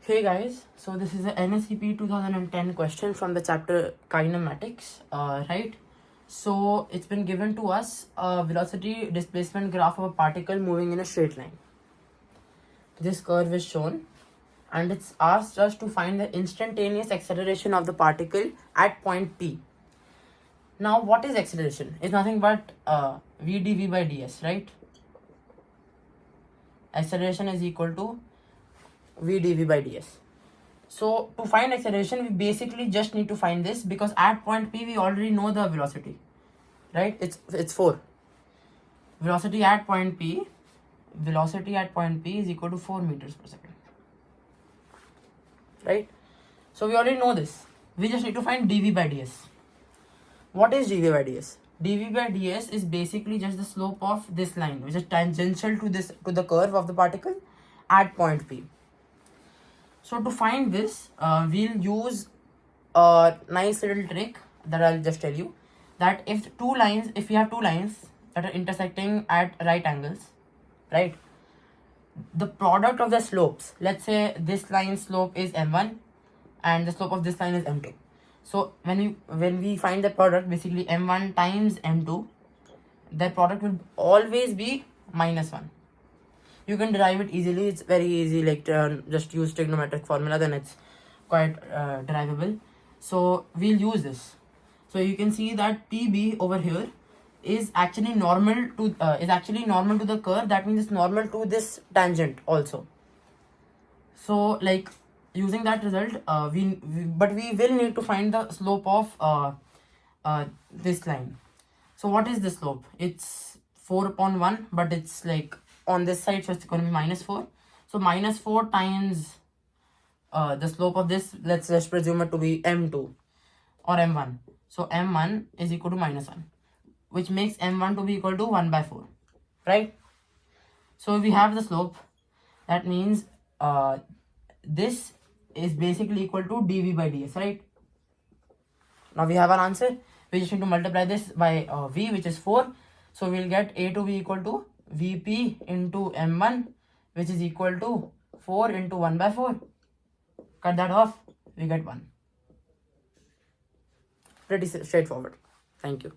Hey guys, so this is a NSCP 2010 question from the chapter kinematics, right? So it's been given to us a velocity displacement graph of a particle moving in a straight line. This curve is shown and it's asked us to find the instantaneous acceleration of the particle at point P. Now what is acceleration? It's nothing but v dv by ds, right? Acceleration is equal to v dv by ds. So to find acceleration, we basically just need to find this, because at point P we already know the velocity, right? It's 4. Velocity at point P is equal to 4 meters per second, right? So we already know this. We just need to find dv by ds. What is dv by ds? dv by ds is basically just the slope of this line, which is tangential to the curve of the particle at point P. So to find this, we'll use a nice little trick that I'll just tell you, that if we have two lines that are intersecting at right angles, right? The product of the slopes, let's say this line's slope is m1 and the slope of this line is m2. So when we find the product, basically m1 times m2, that product will always be -1. You can derive it easily. It's very easy, like just use trigonometric formula, then it's quite derivable. So we'll use this. So you can see that PB over here is actually normal to the curve. That means it's normal to this tangent also. So like using that result, we will need to find the slope of this line. So what is the slope? It's 4/1, but it's like on this side, so it's going to be -4. So -4 times the slope of this, let's just presume it to be m2 or m1. So m1 is equal to -1, which makes m1 to be equal to 1/4, right? So we have the slope. That means this is basically equal to dv by ds, right? Now we have an answer. We just need to multiply this by v, which is 4. So we'll get a to be equal to vp into m1, which is equal to 4 into 1/4. Cut that off, we get 1. Pretty straightforward. Thank you.